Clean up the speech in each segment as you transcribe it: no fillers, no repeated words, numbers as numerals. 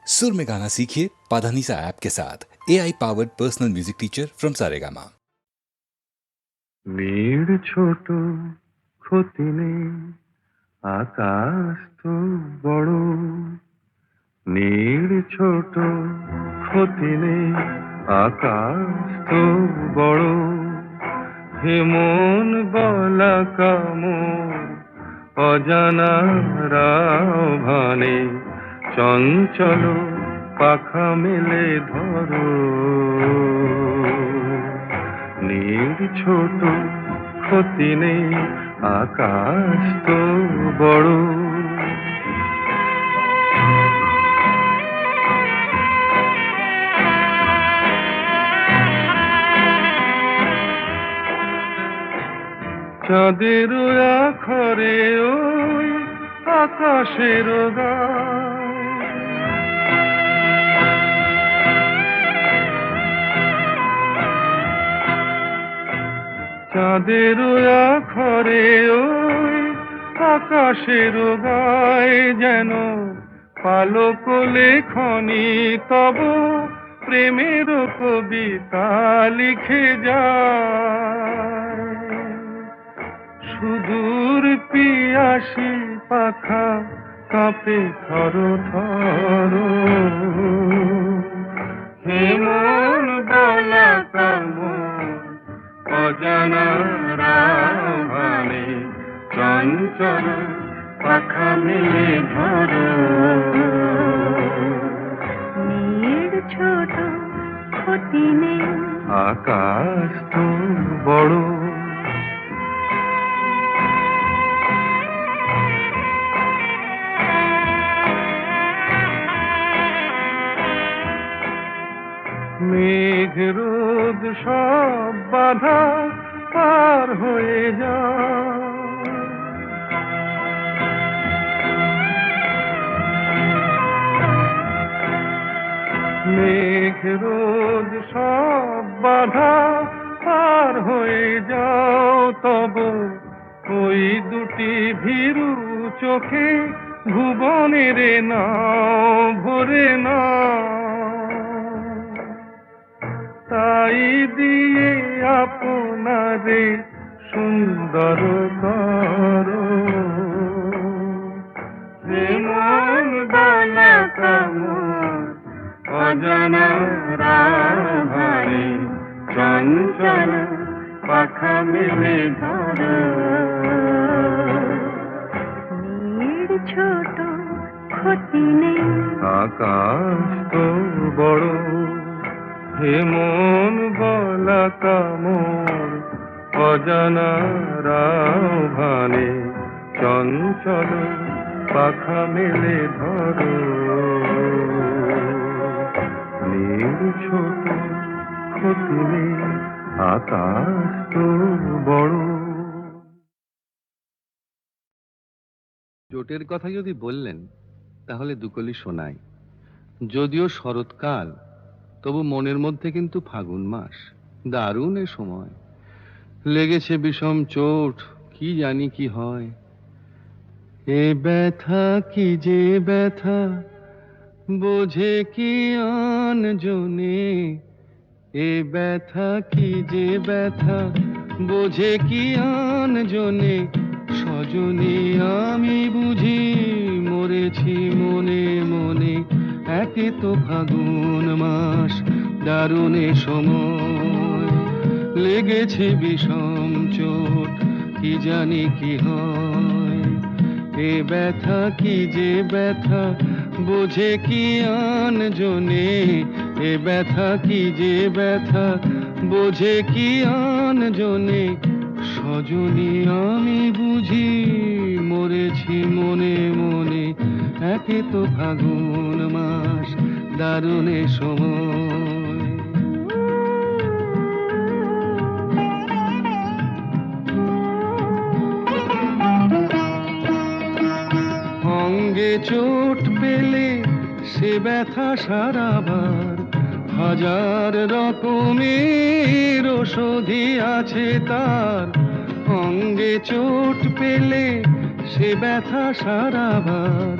सुर में गाना सीखिए पाधानीसा ऐप के साथ AI powered personal music teacher from Saregama. মেয়ের ছোট ক্ষতি নেই, আকাশ তো বড়। মেয়ের ছোট ক্ষতি নেই, আকাশ তো বড়। হেমন গলা কামড় অজানা রাভানে, চঞ্চল পাখা মেলে ধরো। নীর ছোট ক্ষতি নেই, আকাশ তো বড়। চাঁদের আখরে ওই আকাশের গায়, চাঁদের আখরে ওই আকাশের গায়, যেন পালক লেখনি তব প্রেমের কবিতা লিখে যায়। সুদূর পিয়াসী পাখা কাঁপে থর থর, হেমন গলা কামড় অজানা রাভানে, চঞ্চল পাখা মেলে ধরো। মেয়ের ছোট ক্ষতি নেই, আকাশ তো বড়। মেঘ রোদ সব বাধা পার হয়ে যায়, মেঘ রোদ সব বাধা পার হয়ে যাও। তব ওই দুটি ভীরু চোখে ভুবনের নাও ভরে না, তাই দিয়ে আপনারে সুন্দর করো। হেমন গলা কামড় অজানা রাভানে, চঞ্চল পাখা মেলে ধরো। মেয়ের ছোট ক্ষতি নেই, আকাশ তো বড়। হেমন গলা কামড় অজানা রাভানে, চঞ্চল পাখা মেলে ধরো। নীর ছোট ক্ষতি নেই, আকাশ তো বড়। চোটের কথা যদি বললেন তাহলে দুকলি শোনাই। যদিও শরৎকাল, তবু মনের মধ্যে কিন্তু ফাগুন মাস। দারুণ এ সময়, লেগেছে বিষম চোট, কি জানি কি হয়। এ ব্যথা কি যে ব্যথা, বোঝে কি আন জনে। এ ব্যথা কি যে ব্যথা, বোঝে কি আন জনে। সজনী আমি বুঝি মরেছি মনে মনে। একে তো ফাগুন মাস, দারুণ এ সময়, লেগেছে বিষম চোট, কি জানি কি হয়। এ ব্যথা কি যে ব্যথা, বোঝে কি আন জনে। এ ব্যথা কি যে ব্যথা, বোঝে কি আন জনে। সজনী আমি বুঝি মরেছি মনে মনে। একে তো ফাগুন মাস, দারুণ এ সময়। অঙ্গে চোট পেলে সে ব্যথা সারাবার, হাজার রকমের ওষুধি আছে তার। অঙ্গে চোট পেলে সে ব্যথা সারাবার,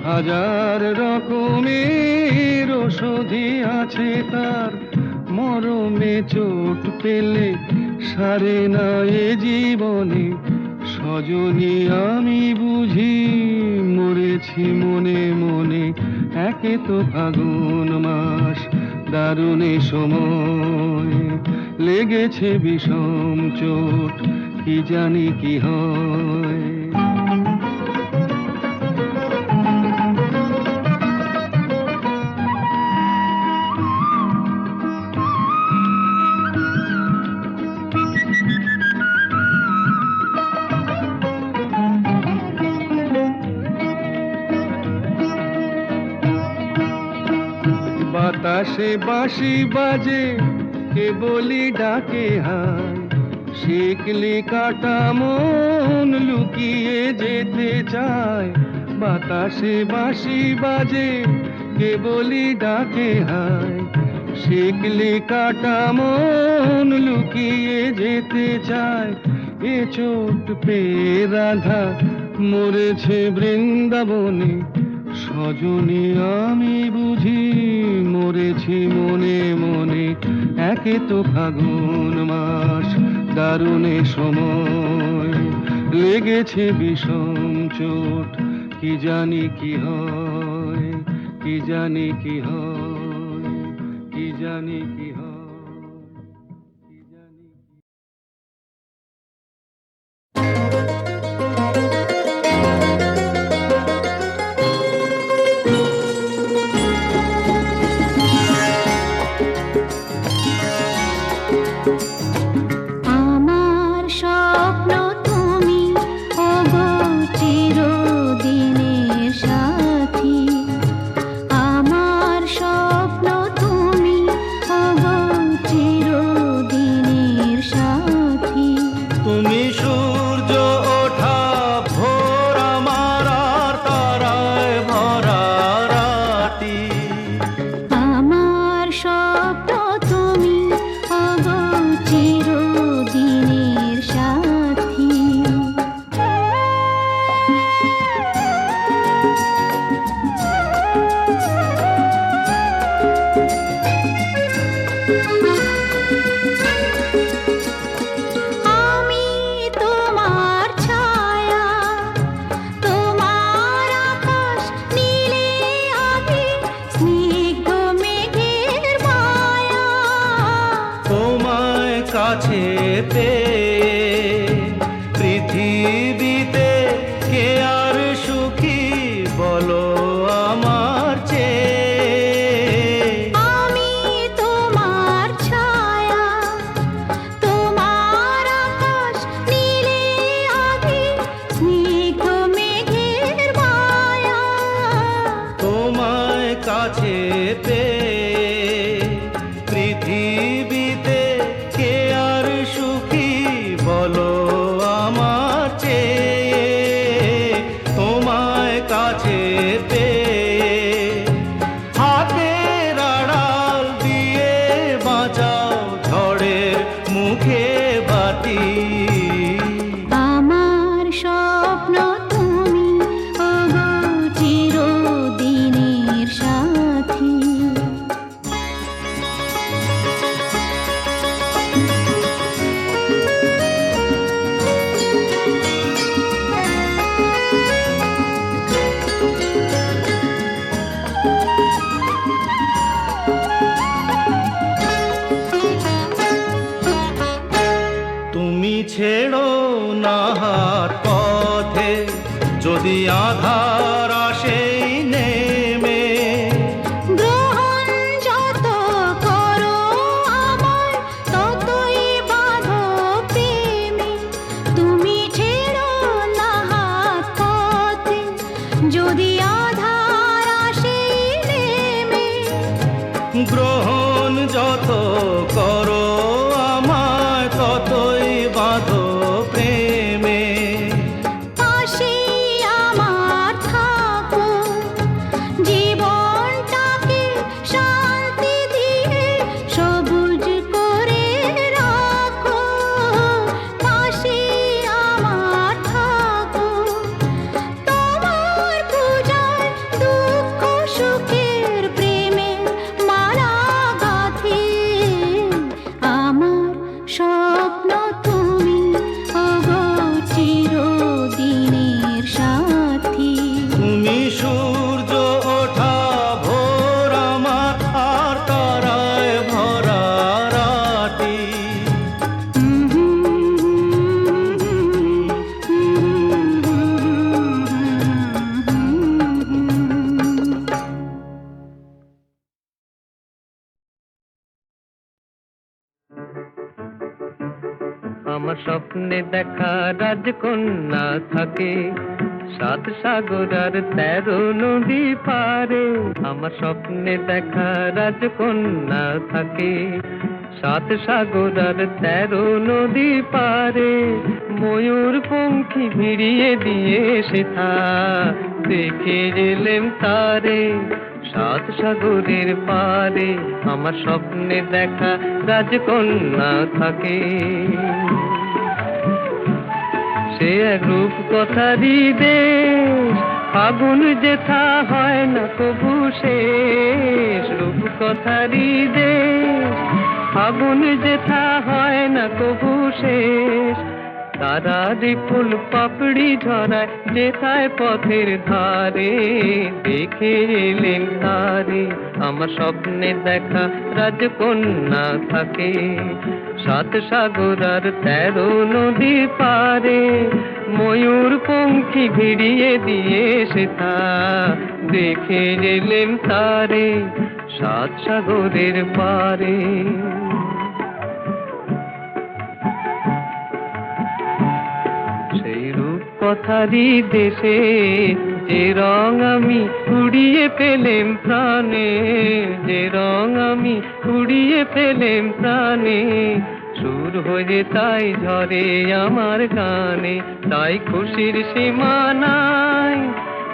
হাজার রকমের ওষুধি আছে তার, মরমে চোট পেলে সারে না এ জীবনে। সজনী আমি বুঝি মরেছি মনে মনে, একে তো ফাগুন মাস দারুণে সময়, লেগেছে বিষম চোট কি জানি কি হয়। বাতাসে বাঁশি বাজে কে বলি ডাকে হায়, শিকলি কাটা মন লুকিয়ে যেতে চায়। বাতাসে বাঁশি বাজে কে বলি ডাকে হায়, শিকলি কাটা মন লুকিয়ে যেতে চায়। এ চোট পেয়ে রাধা মরেছে বৃন্দাবনে, সজনী আমি বুঝি মরেছি মনে মনে, একে তো ফাগুন মাস দারুণে সময়, লেগেছে বিষম চোট কি জানি কি হয়, কি জানি কি হয়, কি জানি কি হয়, কি জানি কি। আমার স্বপ্ন তুমি ওগো চিরদিনের সাথী, আমার স্বপ্ন তুমি ওগো চিরদিনের সাথী। তুমি সূর্য ওঠা ভোর আমার আর তারায় ভরা রাতি, আমার স্বপ্ন তুমি ওগো চিরদিনের সাথী। আমি তোমার ছায়া, তোমার আকাশ নীলে আভি, স্নিগ্ধ মেঘের মায়া। তোমায় কাছে পেয়ে পৃথিবীতে কে আর সুখী বলো আমার চেয়ে। আমি তোমার ছায়া, তোমার আকাশ নীলে আভি, স্নিগ্ধ মেঘের মায়া। তোমায় কাছে পেয়ে পৃথিবীতে কে আর সুখী বলো আমার চেয়ে। তোমায় কাছে পেয়ে হাতের আড়াল দিয়ে বাঁচাও ঝড়ের মুখে বাতি। আমার স্বপ্ন তুমি ওগো চিরদিনের সাথী। তুমি ছেড়ো না হাত পথে যদি আধার আসে নেমে। গ্রহণ যত করো আমায় ততই বাঁধো প্রেমে। তুমি ছেড়ো না হাত পথে যদি আধার আসে নেমে। গ্রহণ যত করো আমায় ততই বাঁধো প্রেমে। পাশে আমার থাকো, জীবনটাকে শান্তি দিয়ে সবুজ করে রাখো। পাশে আমার থাকো, তোমার পূজায় আমার স্বপ্নে দেখা রাজকন্যা থাকে 7 সাগর আর 13 নদী পারে আমার স্বপ্নে দেখা রাজকন্যা থাকে 7 সাগর আর 13 নদী পারে ময়ূর পঙ্খী ভিড়িয়ে দিয়ে সেথা দেখে গেলেম তারে 7 সাগরের পারে আমার স্বপ্নে দেখা রাজকন্যা থাকে সে এক রূপ কথারই দেশ ফাগুন যেথা হয় না কবু শেষ রূপ কথারই দেশ ফাগুন যেথা হয় না কবু শেষ তারারি ফুল পাপড়ি ঝরায় যেথায় পথের ধারে দেখে এলেন তারে আমার স্বপ্নে দেখা রাজকন্যা থাকে 7 সাগর আর 13 নদী পারে ময়ূর পঙ্খী ভিড়িয়ে দিয়ে সেথা দেখে এলেন তারে 7 সাগরের পারে সেই রূপ কথারই দেশে যে রং আমি কুড়িয়ে পেলেম প্রাণে যে রং আমি কুড়িয়ে পেলেম প্রাণে সুর হয়ে তাই ঝরে আমার গানে তাই খুশির সীমা নাই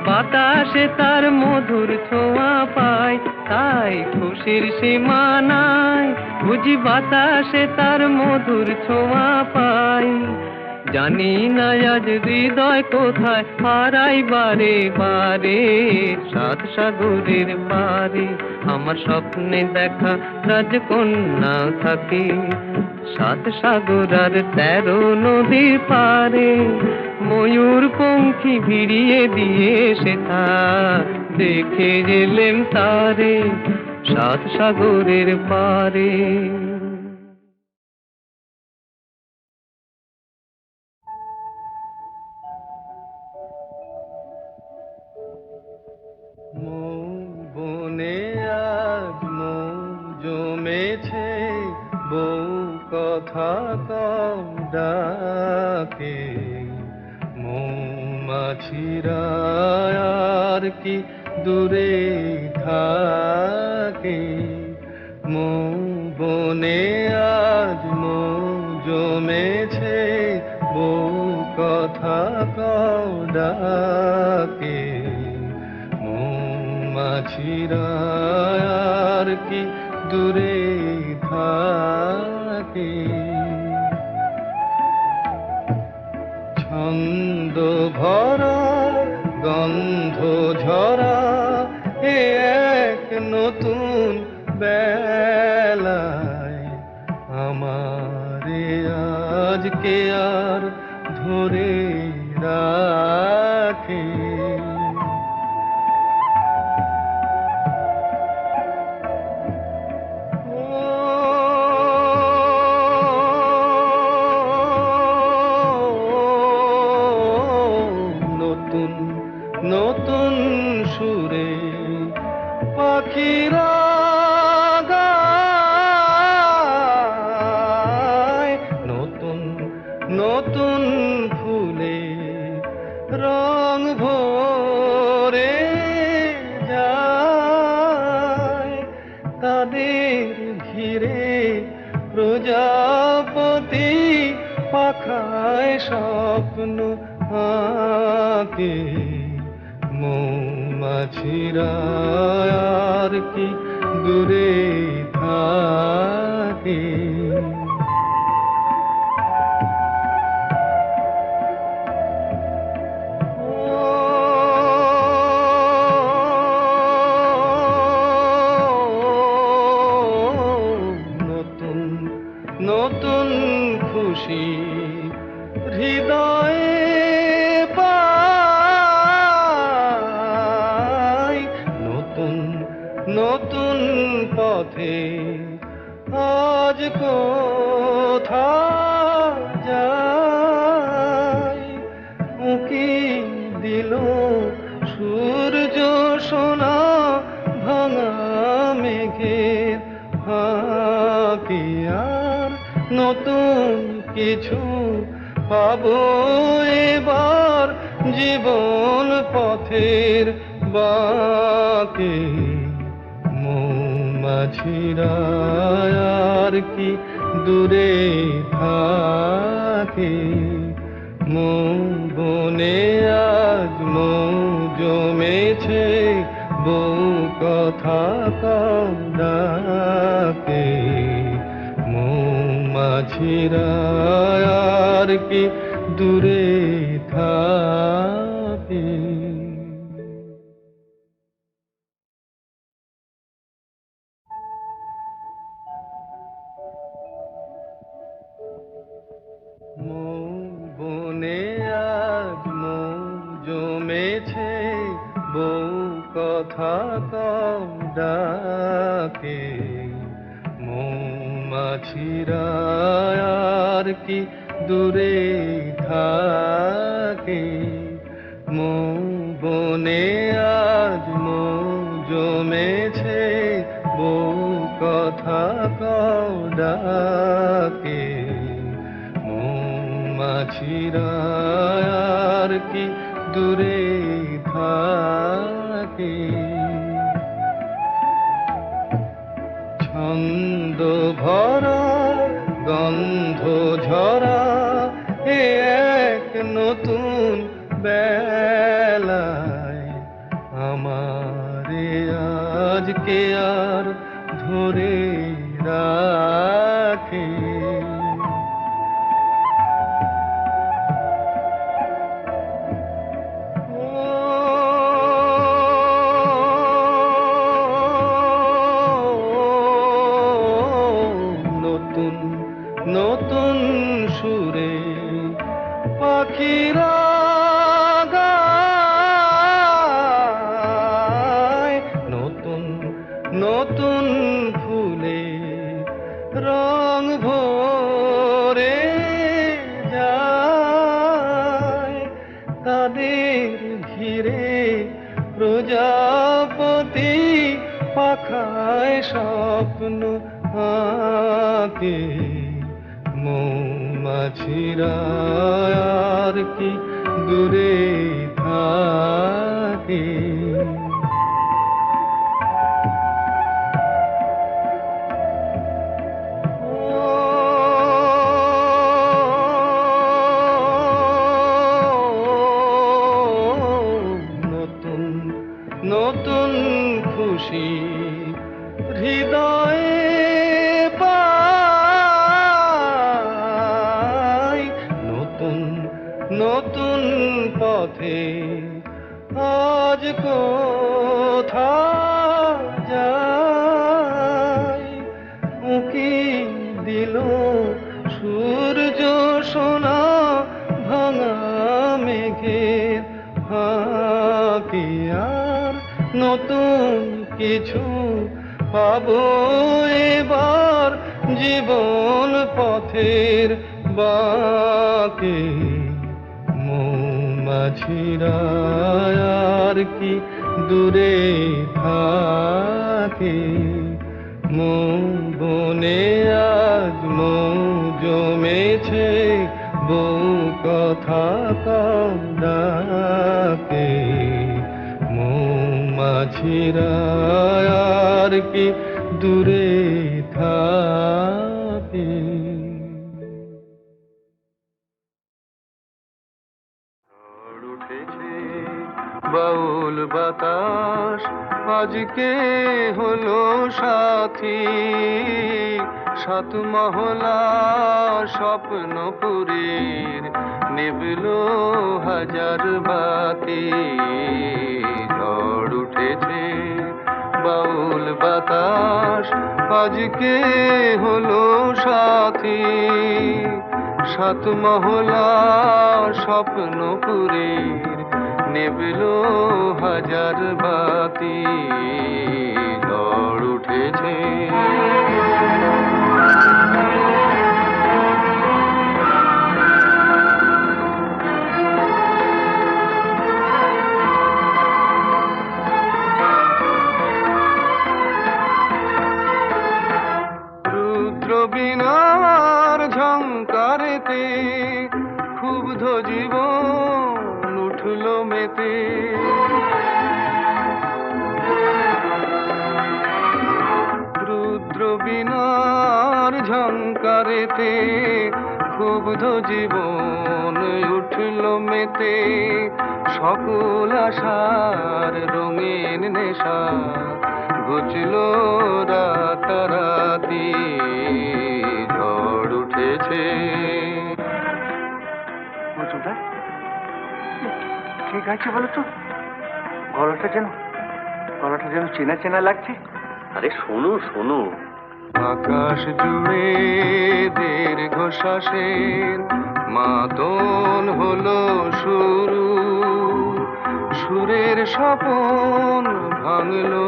বাতাসে তার মধুর ছোঁয়া পাই তাই খুশির সীমা নাই বুঝি বাতাসে তার মধুর ছোঁয়া পাই জানি না আজ হৃদয় কোথায় হারাই বারে বারে 7 সাগরের পারে আমার স্বপ্নে দেখা রাজকন্যা থাকে 7 সাগর আর 13 নদীর পারে ময়ূর পঙ্খী ভিড়িয়ে দিয়ে সেথা দেখে গেলেম তারে 7 সাগরের পারে বনে আজ মৌ জমেছে বউ কথা কম ডাকে মৌমাছিরা আর কি দূরে থাকে মৌ বনে আজ মৌ জমেছে বউ কথা কম ডাকে মাছিরা আর কি দূরে থাকে ছন্দ ভরা গন্ধ ঝরা এ এক নতুন বেলায় আমারে আজকে আর ধরে রাখে নতুন সুরে পাখিরা গায় নতুন নতুন ফুলে রং ভরে যায় তাদের ঘিরে প্রজাপতি পাখায় স্বপ্ন আঁকে মৌমাছিরা আর কি দূরে থাকে নতুন নতুন খুশি হৃদয়ে পাই নতুন নতুন পথে আজ কোথা যাই উকি দিল সূর্য সোনা ভাঙা মেঘের ফাঁকে আর নতুন কিছু পাবো এবার জীবন পথের বাঁকে। মৌমাছিরা আর কি দূরে থাকে, মৌ বনে আজ মৌ জমেছে, বউ কথা কম ডাকে। মৌমাছিরা আর কি দূরে থাকে। মৌ বনে আজ মৌ জমেছে, বউ কথা কম ডাকে। মৌমাছিরা আর কি দূরে থাকে, মৌ বনে আজ মৌ জমেছে, বউ কথা কম ডাকে। মৌমাছিরা আর কি দূরে থাকে। ছন্দ ভরা গন্ধ ঝরা এ এক নতুন বেলায়, আমারে আজকে আর ধরে রাখে। নতুন নতুন সুরে পাখিরা গায়, নতুন নতুন ফুলে রং ভরে যায়, তাদের ঘিরে প্রজাপতি পাখায় স্বপ্ন আঁকে। মৌমাছিরা আর কি দূরে থাকে। নতুন নতুন খুশি হৃদয়ে পাই, নতুন নতুন পথে আজ কোথা যাই। উঁকি দিল সূর্য সোনা ভাঙা মেঘের ফাঁকে, আর নতুন কিছু পাবো এবার জীবন পথের বাঁকে। মৌমাছিরা আর কি দূরে থাকে, মৌ বনে আজ মৌ জমেছে, বউ কথা কম ডাকে। মৌমাছিরা আর কি দূরে থাকে। ঝড় উঠেছে বাউল বাতাস আজকে হলো সাথী, সাত মহলা স্বপ্নপুরীর নিবলো হাজার বাতি। ঝড় উঠেছে বাউল বাতাস আজকে হলো সাথী, সাত মহলা স্বপ্নপুরীর নিবলো হাজার বাতি। ঝড় উঠেছে রুদ্র বীণার ঝংকারে ঝংকারেতে ক্ষুব্ধ জীবন উঠল মেতে, সকল আশার রঙিন নেশা ঘুচল রাতারাতি, ঝড় উঠেছে। মজুমদার ঠিক আছে বলো তো, গলাটা যেন চেনা চেনা লাগছে। আরে শোনো শোনো, আকাশ জুড়ে দীর্ঘ শ্বাসের মাতন হলো শুরু, সুরের স্বপন ভাঙলো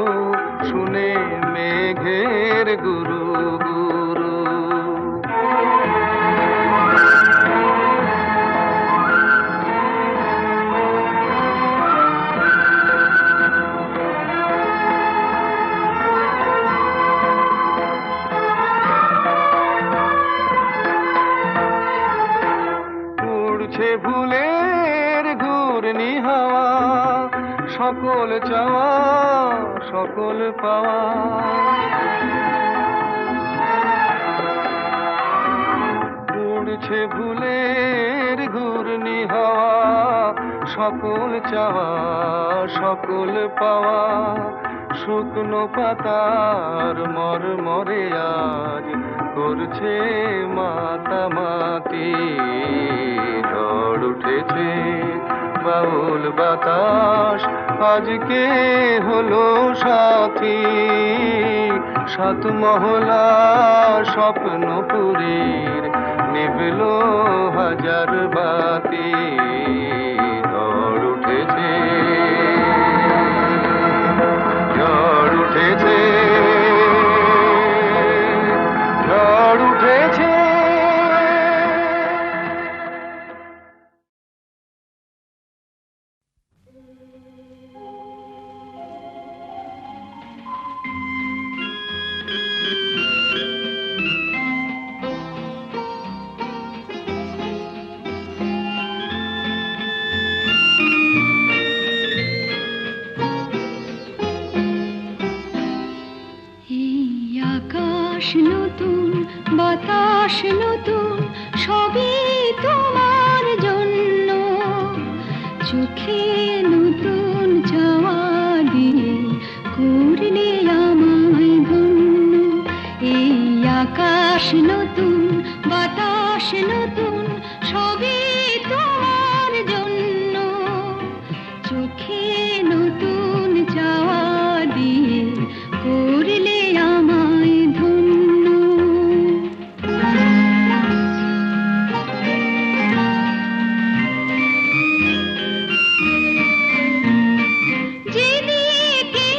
শুনে মেঘের গুরু গুরু। ভুলের ঘূর্ণি হাওয়া, সকল চাওয়া সকল পাওয়া, উড়ছে ভুলের ঘূর্ণি হাওয়া, সকল চাওয়া সকল পাওয়া, শুকনো পাতার মরমরে আজ করছে মাতামাতি, ঝড় উঠেছে বাউল বাতাস আজকে হলো সাথী, সাত মহলা স্বপ্নপুরীর নিভল হাজার বাতি, ঝড় উঠেছে ঝড় উঠেছে ঝড় উঠেছে। নতুন বাতাস নতুন সবই তোমার জন্য, চোখে নতুন চাওয়া দিয়ে করলে আমায় ধন্য। এই আকাশ নতুন বাতাস নতুন সবই তোমার জন্য, চোখে নতুন চাওয়া দিয়ে করলে আমায় ধন্য। যেদিকে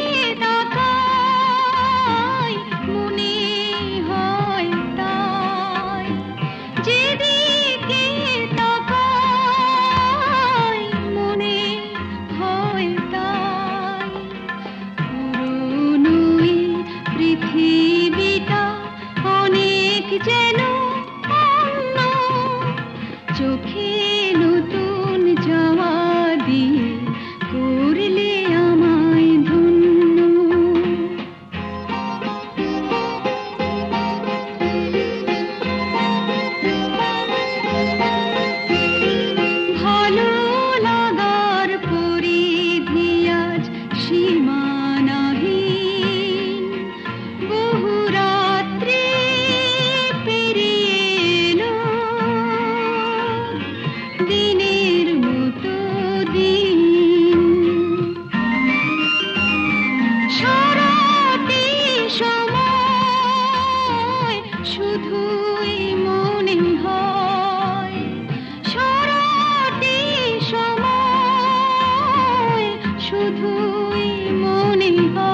তাকাই মনে হয় তাই, যেদিকে তাকাই মনে হয় তাই, পুরনো এই পৃথিবীটা অনেক যেন অন্য, চোখে নতুন যাওয়া দিয়ে করলে আমায় ধন্য। ভালো লাগার পরিধি আজ সীমানাহীন, বহু রাত্রি পেরিয়ে এলো, দিনের মতো দিন। সারাটি সময় শুধুই মনে হয়, সারাটি সময় শুধুই মনে হয়